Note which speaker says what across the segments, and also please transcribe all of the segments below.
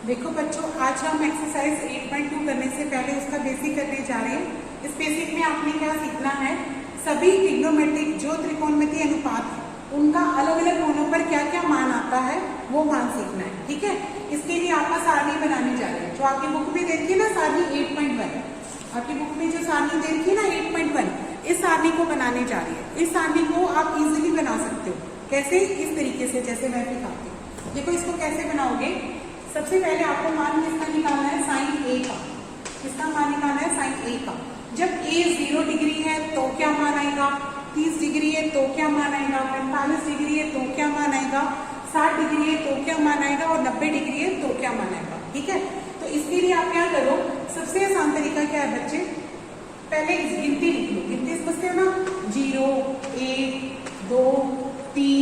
Speaker 1: देखो बच्चों, आज हम एक्सरसाइज 8.2 करने से पहले उसका बेसिक करने जा रहे हैं। इस बेसिक में आपने क्या सीखना है, सभी ट्रिग्नोमेट्रिक जो त्रिकोणमितीय अनुपात है उनका अलग अलग कोणों पर क्या क्या मान आता है वो मान सीखना है। ठीक है, इसके लिए आपका सारणी बनाने जा रहे हैं। जो आपकी बुक में देखिए ना सारणी 8.1, आपकी बुक में जो सारणी देखिए ना 8.1, इस सारणी को बनाने जा रही है। इस सारणी को आप इजीली बना सकते हो। कैसे? इस तरीके से, जैसे मैं दिखाती हूँ। देखो इसको कैसे बनाओगे। सबसे पहले आपको मान किसका निकालना है, साइन ए का। किसका मान निकालना है, साइन ए का। जब ए 0 डिग्री है तो क्या मान आएगा, 30 डिग्री है तो क्या मान आएगा, 45 डिग्री है तो क्या मान आएगा, 60 डिग्री है तो क्या मान आएगा, और 90 डिग्री है तो क्या मान आएगा। ठीक है, तो इसके लिए आप क्या करो, सबसे आसान तरीका क्या है बच्चे, पहले इस गिनती लिख लो। गिनती समझते हो ना, 0 1 2 3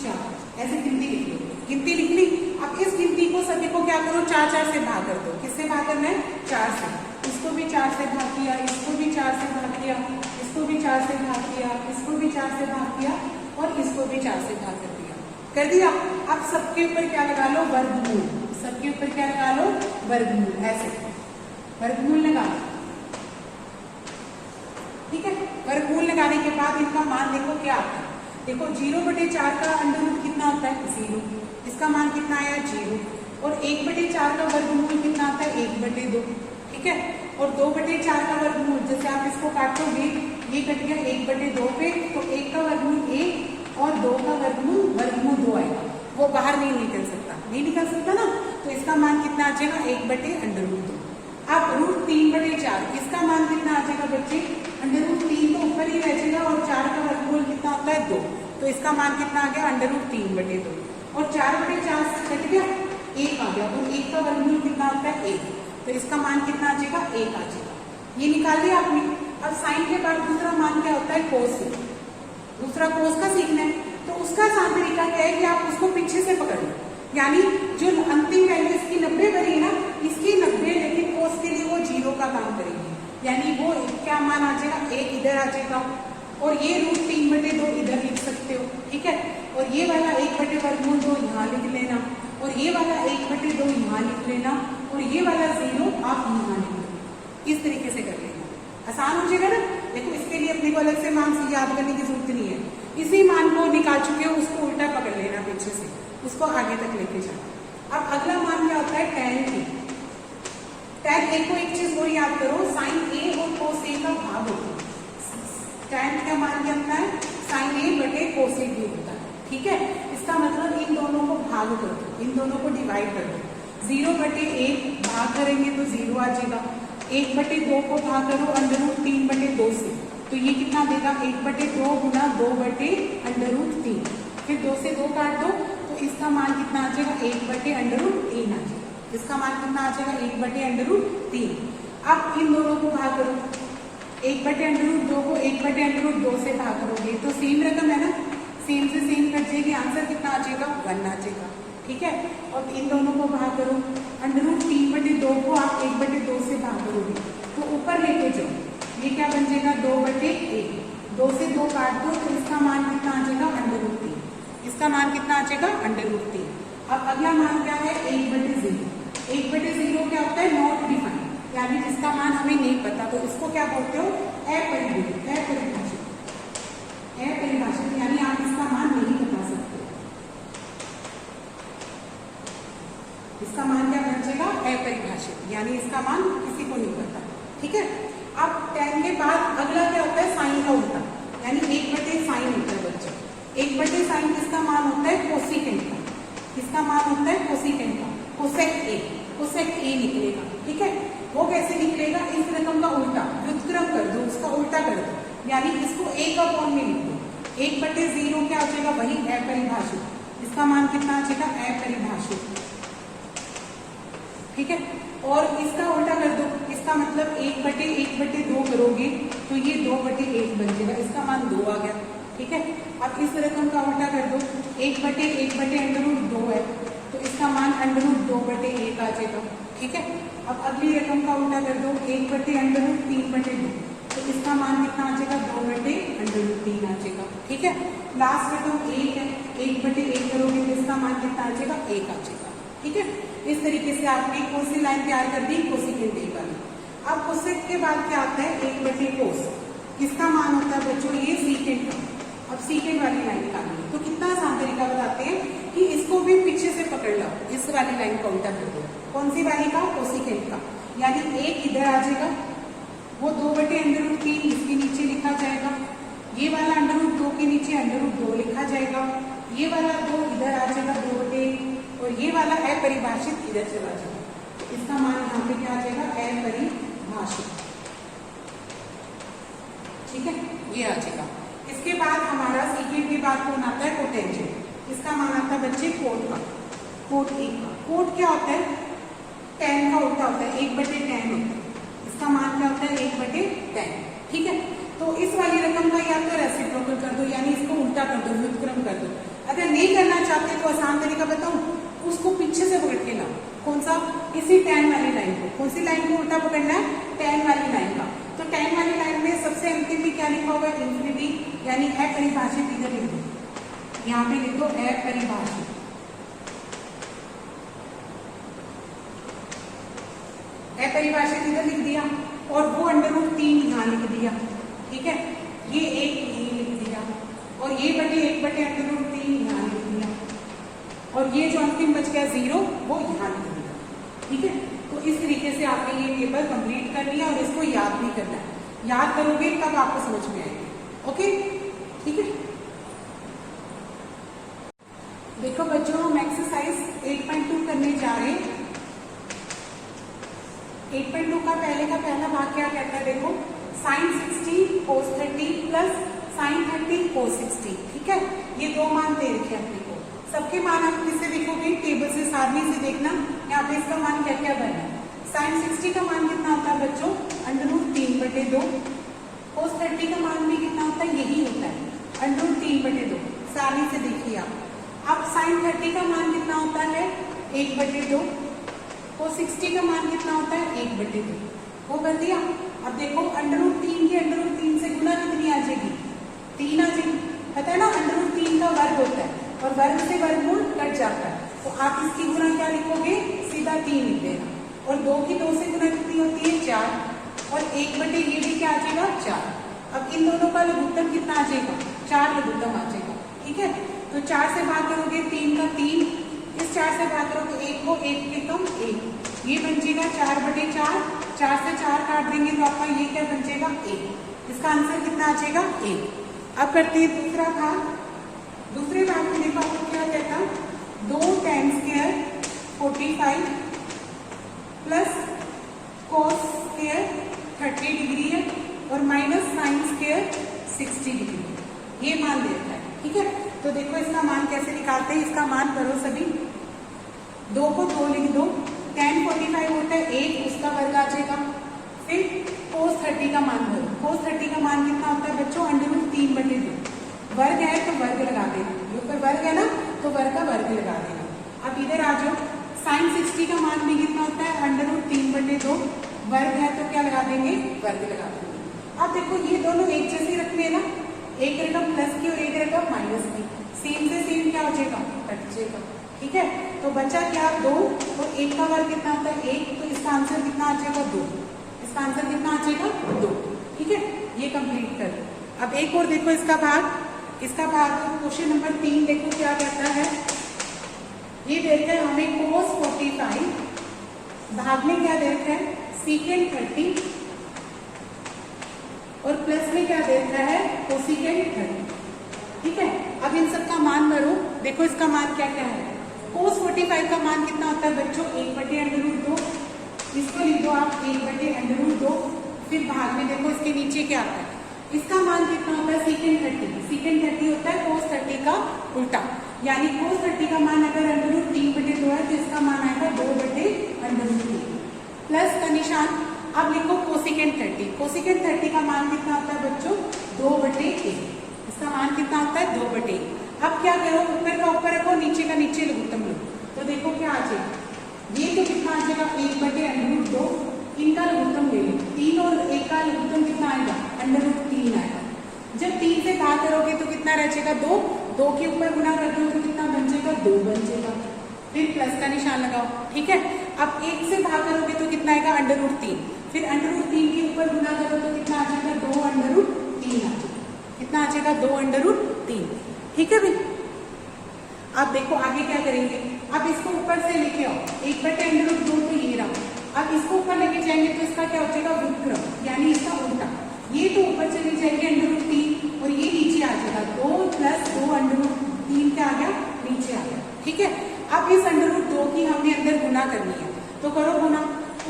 Speaker 1: 4, ऐसे गिनती लिख लो। गिनती लिख ली। अब इस गिनती को सभी को क्या करो, 4 से भाग कर दो। किससे भाग करना है, 4 से। इसको भी 4 से भाग किया, इसको भी 4 से भाग किया, इसको भी 4 से भाग किया, इसको भी 4 से भाग किया, और इसको भी 4 से भाग कर दिया। कर दिया। अब सबके ऊपर क्या लगा लो, वर्गमूल। सबके ऊपर क्या लगा लो, वर्गमूल। ऐसे वर्गमूल लगा। ठीक है, वर्गमूल लगाने के बाद इनका मान देखो क्या आता है। देखो 0/4 का अंडर रूट कितना होता है, 0। इसका मान कितना आया, 0। और 1/4 का वर्गमूल कितना आता है, 1/2। ठीक है, और 2/4 का वर्गमूल, जैसे आप इसको काटोगे, ये कट गया 1/2 पे, तो 1 का वर्गमूल 1 और 2 का वर्गमूल 2 आएगा। वो बाहर नहीं निकल सकता, नहीं निकल सकता ना, तो इसका मान कितना आ जाएगा, 1/√2। अब √3/4, इसका मान कितना आ जाएगा बच्चे, √3 तो ऊपर ही रह जाएगा, और 4 का वर्गमूल कितना होता है, 2। तो इसका मान कितना आ गया, √3/2। और 4/4 से कट गया, 1 आ गया, और 1 का वर्गमूल कितना होता है, 1। तो इसका मान कितना आ जाएगा, 1 आ जाएगा। ये निकाल लिया आपने। अब साइन के बाद दूसरा मान क्या होता है, कोस। दूसरा कोस का सीखना है, तो उसका आसान तरीका क्या है कि आप उसको पीछे से पकड़ लो। यानी जो अंतिम वैल्यू इसकी 90 बनी है ना, इसकी 90, लेकिन कोस के लिए वो 0 का काम करेगी। यानी वो क्या मान आ जाएगा, 1 इधर आ जाएगा, और ये √3/2 इधर लिख सकते हो। ठीक है, और ये वाला 1/2 यहाँ लिख लेना, और ये वाला 1/2 यहाँ लिख लेना, और ये वाला 0 आप यहाँ लिख लो। इस तरीके से कर लेना, आसान हो जाएगा ना। देखो इसके लिए अपने को अलग से मान याद करने की जरूरत नहीं है। इसी मान को निकाल चुके हो, उसको उल्टा पकड़ लेना पीछे से, उसको आगे तक लेके जाना। अब अगला मान क्या होता है, tan A। tan A को एक चीज और याद करो, साइन A और cos A का भाग होता है। tan का मान क्या होता है, साइन A/cos A भी होता है। ठीक है, इसका मतलब इन दोनों को भाग कर दो, इन दोनों को डिवाइड कर दो। 0/1 भाग करेंगे तो 0 आ जाएगा। 1/2 को भाग करो √3/2 से, तो ये कितना देगा, 1/2 गुना 2/√3। फिर 2 से 2 काट दो, तो इसका मान कितना आ जाएगा, 1/√3 आ जाएगा। इसका मान कितना आ जाएगा, 1/√3। अब इन दोनों को भाग करो, 1/√2 को 1/√2 से भाग करोगे तो सेम रकम है ना, सेम से सेम कट जाएगी, आंसर कितना आ जाएगा, 1 आ जाएगा। ठीक है, और इन दोनों को भाग करो, √3/2 को आप 1/2 से भाग करोगे तो ऊपर लेके जाओ, ये क्या बन जाएगा, 2/1। 2 से 2 काट दो, तो इसका मान कितना आ जाएगा, √3। इसका मान कितना आ जाएगा, √3। अब अगला मान क्या है, 1/0। 1/0 क्या होता है, नॉट डिफाइंड, यानी जिसका मान हमें नहीं पता, तो इसको क्या बोलते हो, अपरिभाषित। अपरिभाषित यानी आप इसका मान नहीं बता सकते। इसका मान क्या बन जाएगा, अपरिभाषित, यानी इसका मान किसी को नहीं पता। ठीक है, अब tan के बाद अगला क्या होता है, साइन का उल्टा, यानी 1/sin होता है बच्चों। 1/sin किसका मान होता है, कोसिकेंट का। किसका मान होता है, कोसिकेंट का। कोसेक ए निकलेगा। ठीक है, वो कैसे निकलेगा, इस रकम का उल्टा, व्युत्क्रम कर दो, उसका उल्टा कर दो, यानी इसको 1/में लिख दो। 1/0 क्या आ जाएगा, वही अपरिभाषित। इसका मान कितना आ जाएगा, अपरिभाषित। ठीक है, और इसका उल्टा कर दो, इसका मतलब 1/1/2 करोगे तो ये 2/1 बन जाएगा, इसका मान 2 आ गया। ठीक है, अब इस रकम का उल्टा कर दो, 1/1/√2 है, तो इसका मान √2/1 आ जाएगा। ठीक है, अब अगली रकम का उल्टा कर दो, 1/√3/2, तो इसका मान कितना आ जाएगा, 2/√3 आ जाएगा। ठीक है, लास्ट रकम 1 है, 1/1 करोगे तो इसका मान कितना आ जाएगा, 1 आ जाएगा। ठीक है, इस तरीके से आपने कौन सी लाइन तैयार कर दी, कोसिकेंट एक वाली। अब कोसेक के बाद क्या आता है, 1 कोस, किसका मान होता है बच्चों, ये सीकेंट का। अब सीकेंट वाली लाइन निकालनी है, तो कितना आसान तरीका बताते हैं कि इसको भी पीछे से पकड़ लो, इस वाली लाइन को उल्टा कर दो। कौन सी वाली का, कोसिकेंट का, यानी एक इधर आ जाएगा, वो 2/√3 इसके नीचे लिखा जाएगा, ये वाला √2 के नीचे √2 लिखा जाएगा, ये वाला 2 इधर आ जाएगा 2/, और ये वाला अपरिभाषित इधर चला जाएगा। इसका मान यहाँ पे क्या आ जाएगा, अपरिभाषित, ठीक है, ये आ जाएगा। इसके बाद हमारा सीकेंट के बाद कौन आता है, कोटेंजेंट। इसका मान आता है बच्चे कोट का, कोट 1 का। कोट क्या होता है, tan का उल्टा होता है, 1/tan होता है। इसका मान क्या होता है, 1/tan, ठीक है। तो इस वाली रकम का या तो रेसिप्रोकल कर दो, यानी इसको उल्टा कर दो, व्युत्क्रम कर दो। अगर नहीं करना चाहते तो आसान तरीका बताऊं, उसको पीछे से पकड़ के लाओ। कौन सा, इसी tan वाली लाइन को, कौन सी लाइन को उल्टा पकड़ना है, tan वाली लाइन का। तो tan वाली लाइन में सबसे अंतिम में क्या लिखा होगा, इंफिनिटी, यानी अपरिभाषित इधर लिख दो, यहाँ पे लिख दो अपरिभाषित। अपरिभाषित इधर लिख दिया, और वो √3 यहाँ लिख दिया, ठीक है। ये एक यही लिख दिया, और ये बटे 1/√3 यहाँ लिख दिया, और ये जो अंतिम बच गया 0 वो यहाँ लिख दिया, ठीक है। तो इस तरीके से आपने ये टेबल कंप्लीट कर लिया, और इसको याद भी करना है। याद करोगे तब आपको समझ में आएगी, ओके, ठीक है। देखो बच्चों, हम एक्सरसाइज 8.2 करने जा रहे हैं। 8.2 का पहला भाग क्या कहता है, देखो, sin 60 cos 30 plus sin 30 cos 60, ठीक है। ये दो मान दे रखे हैं अपने को, सबके मान आप किससे देखोगे, टेबल से, सारणी से देखना। यहाँ पे इसका मान क्या क्या बनना है। sin 60 का मान कितना होता है बच्चों, √3/2। cos 30 का मान भी कितना होता है, यही होता है, √3/2। सारणी से देखिए आप। अब sin 30 का मान कितना होता है, 1/2। cos 60 का मान कितना होता है, 1/2। वो कर दिया। अब देखो, √3 के √3 से गुना कितनी आ जाएगी, 3 आ जाएगी। पता है ना, √3 का वर्ग होता है, और वर्ग से वर्गमूल कट जाता है, तो आप इसकी गुना क्या लिखोगे, सीधा 3 लिख देना। और 2 की 2 से गुना कितनी होती है, 4, और 1/, ये भी क्या आ जाएगा, 4। अब इन दोनों का लघुत्तम कितना आ जाएगा, 4 लघुत्तम आ जाएगा, ठीक है। तो 4 से भाग करोगे 3 का 3, इस 4 से भाग करोगे 1 को, 1 के कम 1, ये बन जाएगा 4/4। 4 से 4 काट देंगे तो आपका ये क्या बन जाएगा, 1। इसका आंसर कितना आ जाएगा, 1। अब करते हैं दूसरा भाग। दूसरे भाग में देखो आपको क्या कहता, 2 tan square 45 plus cos square 30 degree है, और माइनस sin स्क्वायर 60 डिग्री, ये मान देता है, ठीक है। तो देखो इसका मान कैसे निकालते हैं, इसका मान करो सभी, 2 को 2 लिख दो, tan 45 होता है 1, उसका वर्ग आ जाएगा, फिर cos 30 का मान भरो। cos 30 का मान कितना होता है बच्चों, √3/2। वर्ग है तो वर्ग लगा देना, ये ऊपर वर्ग है ना, तो वर्ग का वर्ग लगा देना। अब इधर आ जाओ, sin 60 का मान भी कितना होता है, √3/2। वर्ग है तो क्या लगा देंगे, वर्ग लगा देंगे। अब देखो ये दोनों एक जैसे रखने हैं ना, एक रकम प्लस की और एक रकम माइनस की, सेम से सेम क्या हो जाएगा, कट जाएगा, ठीक है। तो बचा क्या, 2, और 1 का वर्ग कितना होता है, 1, तो इसका आंसर कितना आ जाएगा, 2। इसका आंसर कितना आ जाएगा, 2, ठीक है। ये कंप्लीट कर। अब एक और देखो इसका भाग, क्वेश्चन नंबर 3 देखो क्या कहता है। ये दे रखा है हमें cos 45, भाग में क्या दे रखा है, secant 30, और प्लस में क्या दे रखा है, cosecant 30, ठीक है। अब इन सब का मान भरो, देखो इसका मान क्या क्या है। cos 45 का मान कितना होता है बच्चों, 1/√2, इसको लिख दो आप 1/√2। फिर भाग में देखो इसके नीचे क्या आता है, इसका मान कितना होता है, secant 30। secant 30 होता है cos 30 का उल्टा, यानी cos 30 का मान अगर √3/2 है तो इसका मान आएगा 2/√3, प्लस का निशान। अब लिखो cosecant 30। cosecant 30 का मान कितना होता है बच्चों, 2/1। इसका मान कितना होता है, 2/1। अब क्या करो, ऊपर का ऊपर रखो, नीचे का नीचे लघुत्तम लो, तो देखो क्या आ जाएगा, ये तो कितना आ जाएगा, 1/√2। इनका लघुत्तम ले लो, 3 और 1 का लघुत्तम कितना आएगा, √3 आएगा। जब 3 से भाग करोगे तो कितना रह जाएगा, 2। 2 के ऊपर गुना कर दो तो कितना बन जाएगा, 2 बन जाएगा, फिर प्लस का निशान लगाओ, ठीक है। अब 1 से भाग करोगे तो कितना आएगा √3, फिर √3 के ऊपर गुना करो तो कितना आ जाएगा 2 √3 आ जाएगा, कितना आ जाएगा 2 √3, ठीक है भाई। अब देखो आगे क्या करेंगे, अब इसको ऊपर से लेके आओ, 1/√2 तो ये रहा, अब इसको ऊपर लेके जाएंगे तो इसका क्या हो जाएगा व्युत्क्रम, यानी इसका उल्टा, ये तो ऊपर चली जाएगी √3 और ये नीचे आ जाएगा 2 + 2 √3 क्या आ गया नीचे आ गया, ठीक है। अब इस √2 की हमने अंदर गुना करनी है तो करो गुना,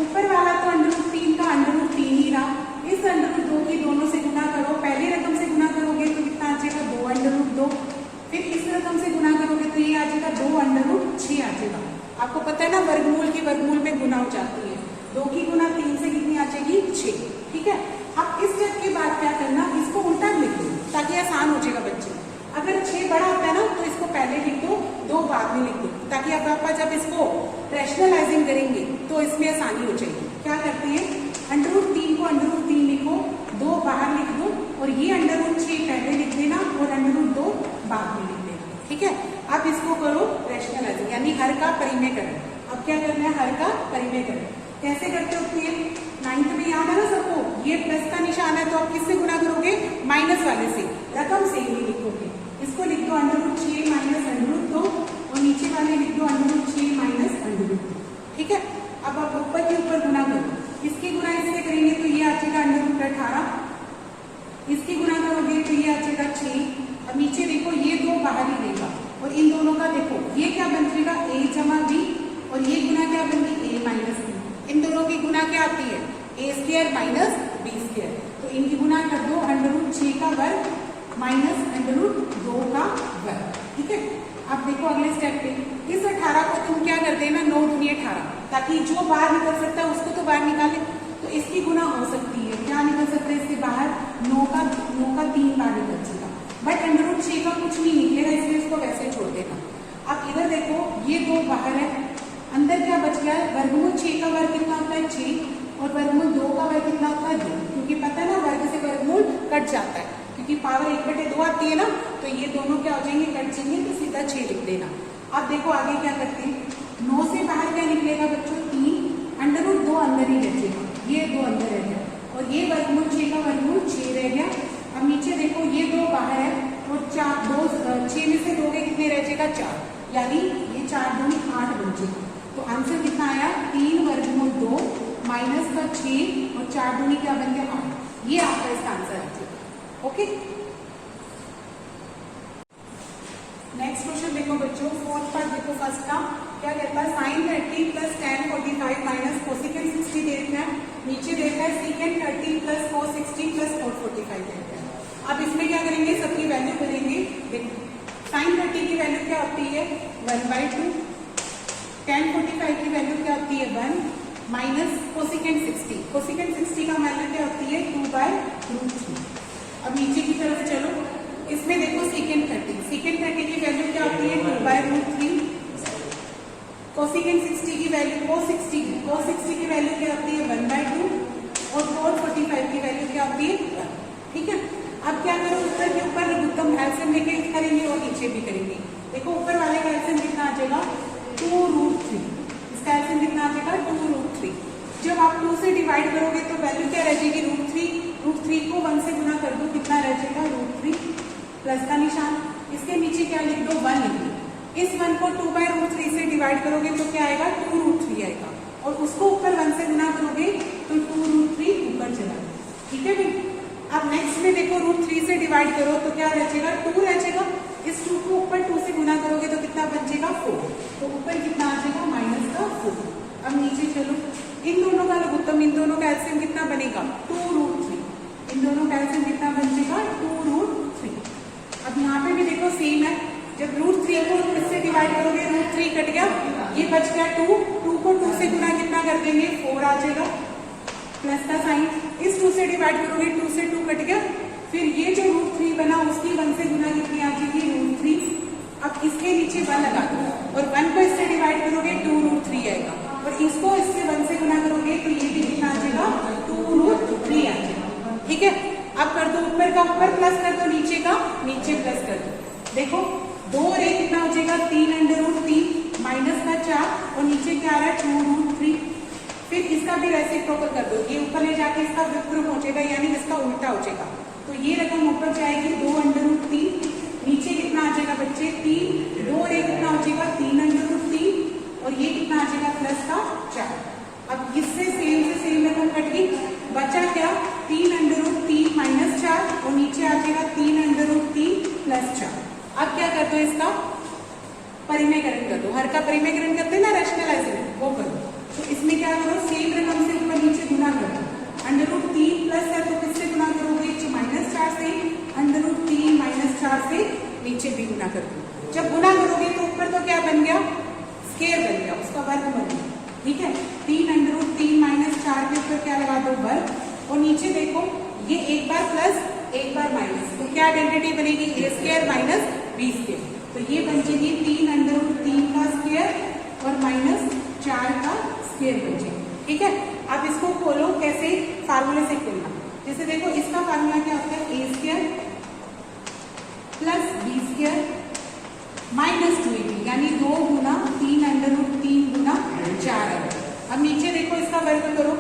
Speaker 1: ऊपर वाला तो √3 का √3 ही रहा, इस √2 की दोनों से गुना करो, पहले रकम से गुना करोगे तो कितना आ जाएगा 2 √2, फिर इस रकम से गुना करोगे तो ये आ जाएगा 2 √6 आ जाएगा। आपको पता है ना वर्गमूल की वर्गमूल में गुना हो जाती है, 2 की गुना 3 से कितनी आ जाएगी 6, ठीक है। अब इस स्टेप के बाद क्या करना, इसको उल्टा लिख दो ताकि आसान हो जाएगा बच्चे। अगर 6 बड़ा होता है ना तो इसको पहले लिख दो, 2 बाद में लिख दो, ताकि अब आप जब इसको रैशनलाइजिंग करेंगे तो इसमें आसानी हो जाएगी। क्या करते हैं, √3 को √3 लिखो, 2 बाहर लिख दो और ये √6 पहले लिख देना और √2 बाद में लिख देना, ठीक है। अब इसको करो रैशनलाइजिंग, यानी हर का परिमेयकरण। अब क्या करना है, हर का परिमेयकरण कैसे करते होते हैं, 9th में याद है ना सबको, ये प्लस का निशान है तो आप किससे गुना करोगे, माइनस वाले से, रकम से ही लिखोगे। इसको लिख दो √6 - √2 और नीचे वाले लिख दो √6 - √2, ठीक है। अब आप ऊपर के ऊपर गुना करो, इसकी गुना इससे करेंगे तो ये आ जाएगा √18, इसकी गुना करोगे तो ये आ जाएगा 6। अब नीचे देखो ये 2 बाहर ही रहेगा और इन दोनों का देखो ये क्या बन जाएगा a जमा b और ये गुना क्या बन गई a माइनस b, इन दोनों की गुना क्या आती है a² माइनस b², तो इनकी गुना कर दो √6 का वर्ग माइनस √2 का वर्ग, ठीक है। अब देखो अगले स्टेप पे, इस 18 को तुम क्या कर देना 9 दूनी 18, ताकि जो बाहर निकल सकता है उसको तो बाहर निकाले, तो इसकी गुना हो सकती है, क्या निकल सकता है इसके बाहर 9 का 3 बार निकल सकता, बट √6 का कुछ नहीं निकलेगा इसलिए इसको वैसे छोड़ देना। अब इधर देखो ये 2 बाहर है, अंदर क्या बच गया है, वर्गमूल 6 का वर्ग कितना होता है 6 और वर्गमूल 2 का वर्ग कितना होता है 2, क्योंकि पता है ना वर्ग से वर्गमूल कट जाता है, क्योंकि पावर 1/2 आती है ना, तो ये दोनों क्या हो जाएंगे कट जाएंगे, तो सीधा 6 लिख देना। अब देखो आगे क्या करते हैं, 9 से बाहर क्या निकलेगा बच्चों 3, √2 अंदर ही रह जाएगा, ये 2 अंदर रह गया और ये वर्गमूल 6 का वर्गमूल 6 रह गया। अब नीचे देखो ये 2 बाहर है और 6 में से 2 के कितने रह जाएगा 4, यानी ये 4 दूनी 8 बन जाएगा। तो आंसर कितना आया 3 वर्गमूल 2 माइनस का 6 और 4 दूनी क्या बन गया 8, ये आपका इसका आंसर है, ओके। नेक्स्ट क्वेश्चन देखो बच्चों, 4th पार्ट देखो, फर्स्ट का क्या कहता है, sin 30 + tan 45 माइनस कोसेकेंट 60 दे रखा है, नीचे दे रखा है secant 30 + cos 60 + cot 45 दे रखा है। अब इसमें क्या करेंगे, सबकी वैल्यू करेंगे। देखो sin 30 की वैल्यू क्या होती है 1/2, tan 45 की वैल्यू क्या होती है 1 माइनस कोसेकेंट 60 का वैल्यू क्या होती है 2/√3। अब नीचे की तरफ चलो, इसमें देखो secant 30 की वैल्यू क्या होती है 2/√3, कोसेकेंट 60 की वैल्यू cos 60 की वैल्यू क्या होती है 1/2 और cot 45 की वैल्यू क्या होती है 1, ठीक है। अब क्या करो, ऊपर के ऊपर लघुत्तम एलसीएम लेके करेंगे और नीचे भी करेंगे। देखो ऊपर वाले का एलसीएम कितना आ जाएगा 2√3, इसका एलसीएम कितना आ जाएगा 2√3। जब आप 2 से डिवाइड करोगे तो वैल्यू क्या रह जाएगी √3 को 1 से गुना कर दो, कितना रह जाएगा √3 प्लस का निशान, इसके नीचे क्या लिख दो 1 लिख दो, इस 1 को 2/√3 से डिवाइड करोगे तो क्या आएगा 2√3 आएगा और उसको ऊपर 1 से गुना करोगे तो 2√3 ऊपर चला गया, ठीक है भाई। अब नेक्स्ट में देखो √3 से डिवाइड करो तो क्या रह जाएगा 2 रह जाएगा, इस 2 को ऊपर 2 से गुना करोगे तो कितना बन जाएगा 4, तो ऊपर कितना आ जाएगा -4। अब नीचे चलो, इन दोनों का लघुत्तम, इन दोनों का एलसीएम कितना बनेगा 2√3, इन दोनों का एलसीएम कितना बन जाएगा 2√3। अब यहाँ पे भी देखो सेम है, जब √3 को इससे डिवाइड करोगे √3 कट गया, ये बच गया 2 को 2 से गुना कितना कर देंगे 4 आ जाएगा प्लस का साइन, इस 2 से डिवाइड करोगे 2 से 2 कट गया, फिर ये जो √3 बना उसकी 1 से गुना कितनी आ जाएगी √3। अब इसके नीचे 1 लगा दो और 1 को इससे डिवाइड करोगे 2√3 आएगा और इसको इससे 1 से गुना करोगे तो ये भी कितना आ जाएगा 2√3 आ जाएगा, ठीक है। अब कर दो ऊपर का ऊपर प्लस कर दो, नीचे का नीचे प्लस कर दो। देखो 2 और 1 कितना हो जाएगा 3 √3 माइनस का ऊपर ले जाके इसका विपरीत पहुंचेगा, यानी इसका उल्टा हो जाएगा। तो ये रकम ऊपर जाएगी 2√3, नीचे कितना आ जाएगा बच्चे 3, 2 और 1 कितना हो जाएगा 3√3, और ये कितना आ जाएगा प्लस का 4। अब इससे सेम से सेम रकम कट गई, बचा क्या 3√3 माइनस 4, और नीचे आ जाएगा 3√3 प्लस 4। अब क्या कर दो, इसका परिमेयकरण कर दो, हर का परिमेयकरण करते हैं ना रैशनलाइजेशन, वो करो। तो इसमें क्या करो, सेम रकम से ऊपर नीचे गुना करो, √3 प्लस है तो किससे गुना करोगे -4 से, √3 माइनस 4 से नीचे भी गुना कर दो। जब गुना करोगे तो ऊपर तो क्या बन गया, स्क्वायर बन गया, उसका वर्ग बन गया, ठीक है। 3√3 माइनस 4 के ऊपर क्या लगा दो वर्ग, और नीचे देखो ये एक बार प्लस एक बार माइनस, तो क्या आइडेंटिटी बनेगी a² माइनस b²। तो ये बन जाएगी 3√3 का स्क्वायर और माइनस 4 का स्क्वायर बन जाएगी, ठीक है। अब इसको खोलो, कैसे, फार्मूले से खोलना। जैसे देखो इसका फार्मूला क्या होता है, a² plus b² minus 2ab, यानी 2 गुना 3√3 गुना 4। अब नीचे देखो इसका वर्ग करो,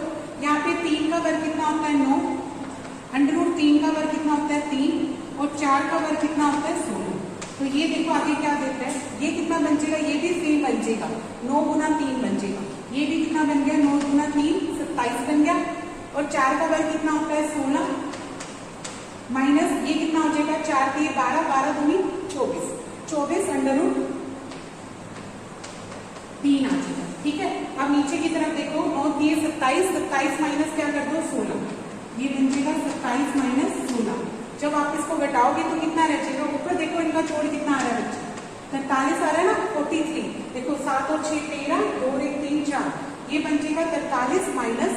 Speaker 1: यहाँ पे 3 का वर्ग कितना होता है 9, √3 का वर्ग कितना होता है 3, और 4 का वर्ग कितना होता है 16। तो ये देखो आगे क्या देता है, ये कितना बन जाएगा, ये भी सेम बन जाएगा, 9 गुना 3 बन जाएगा, ये भी कितना बन गया 9 गुना 3 27 बन गया, और 4 का वर्ग कितना होता है 16, माइनस ये कितना हो जाएगा 4 के 12, 12 दूनी 24, 24 √3 आ जाएगा, ठीक है। अब नीचे की तरफ देखो 9 दिए 27, 27 माइनस क्या कर दो 16, ये बन जाएगा 27 माइनस 16। जब आप इसको घटाओगे तो कितना रह जाएगा, ऊपर देखो इनका जोड़ कितना आ रहा है बच्चे, 43 आ रहा है ना, 43, देखो 7 और 6 13, 2 और 1 3 4, ये बन जाएगा 43 माइनस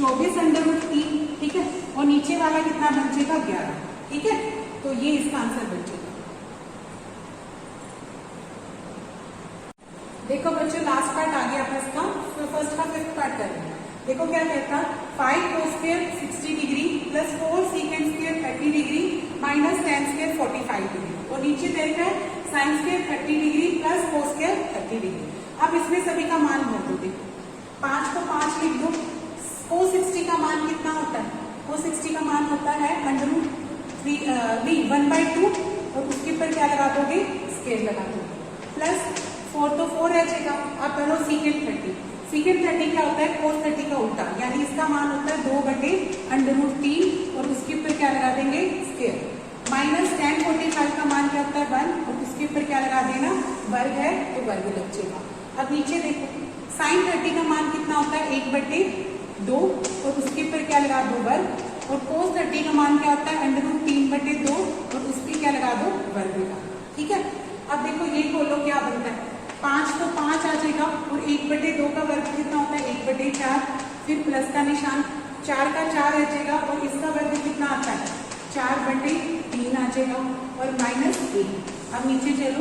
Speaker 1: 24 √3, ठीक है। और नीचे वाला कितना बन जाएगा 11, ठीक है। तो ये इसका आंसर बन जाएगा। देखो बच्चों लास्ट पार्ट आ गया इसका, तो फर्स्ट का 5th पार्ट कर रहे हैं। देखो क्या कहता, 5 cos² 60 degree plus 4 sec² 30 degree minus tan² 45 degree, और नीचे देखा है sin² 30 degree plus cos² 30 degree. अब इसमें सभी का मान भर दो, देखो 5 को 5 लिख दो। cos 60 का मान कितना होता है, cos 60 का मान होता है √1/2, और उसके ऊपर क्या लगा दोगे स्क्वायर लगा दोगे, प्लस 4 तो 4 रह जाएगा। अब करो sec 30, sec 30 क्या होता है cos 30 का उल्टा, यानी इसका मान होता है 2/√3, और उसके ऊपर क्या लगा देंगे स्क्वायर, माइनस tan 45 का मान क्या होता है 1, और उसके ऊपर क्या लगा देना वर्ग है तो वर्ग लग जाएगा। अब नीचे देखो sin 30 का मान कितना होता है 1/2, और उसके ऊपर क्या लगा दो वर्ग, और cos 30 का मान क्या होता है √3/2, और उस पर क्या लगा दो वर्ग लगा, ठीक है। अब देखो ये खोलो क्या बनता है, 5 तो 5 आ जाएगा, और 1/2 का वर्ग कितना होता है 1/4, फिर प्लस का निशान, 4 का 4 रह जाएगा, और इसका वर्ग कितना आता है 4/3 आ जाएगा, और माइनस 1। अब नीचे चलो,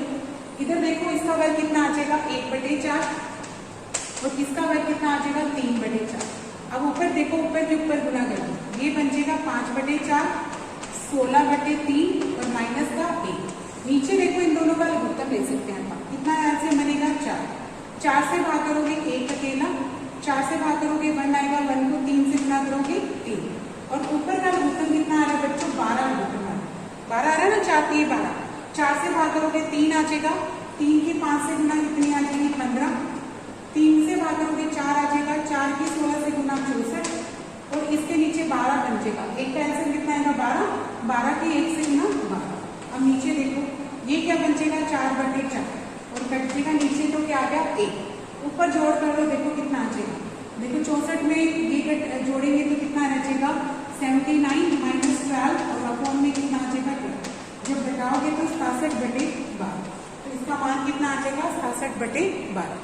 Speaker 1: इधर देखो इसका वर्ग कितना आ जाएगा 1/4, और इसका वर्ग कितना आ जाएगा 3/4। अब ऊपर देखो, ऊपर के ऊपर गुना कर दो, ये बन जाएगा 5/4, 16/3, और माइनस का 1। नीचे देखो इन दोनों का लघुत्तम ले सकते हैं, कितना यहाँ से बनेगा 4, 4 से भाग करोगे 1 अकेला, 4 से भाग करोगे 1 आएगा, 1 को 3 से गुना करोगे 3, और ऊपर का लघुत्तम कितना आ रहा है बच्चों 12 लघुत्तम आ रहा है, 12 आ रहा है ना, 4 3 12, 4 से भाग करोगे 3 आ जाएगा, 3 की 5 से गुना कितनी आ जाएगी 15, 3 से भाग करोगे 4 आ जाएगा, 4 की 16 से गुना 64, और इसके नीचे 12 बन जाएगा, एक का आंसर कितना आएगा 12, 12 की 1 से गुना 12। अब नीचे देखो ये क्या बन जाएगा 4/4, और कट जाएगा नीचे तो क्या आ गया 1, ऊपर जोड़ कर लो देखो कितना आ जाएगा, देखो 64 में ये जोड़ेंगे तो कितना रह जाएगा 79 माइनस 12, और अपॉन में कितना आ जाएगा 2, जब घटाओगे तो 67/12, तो इसका मान कितना आ जाएगा 67/12।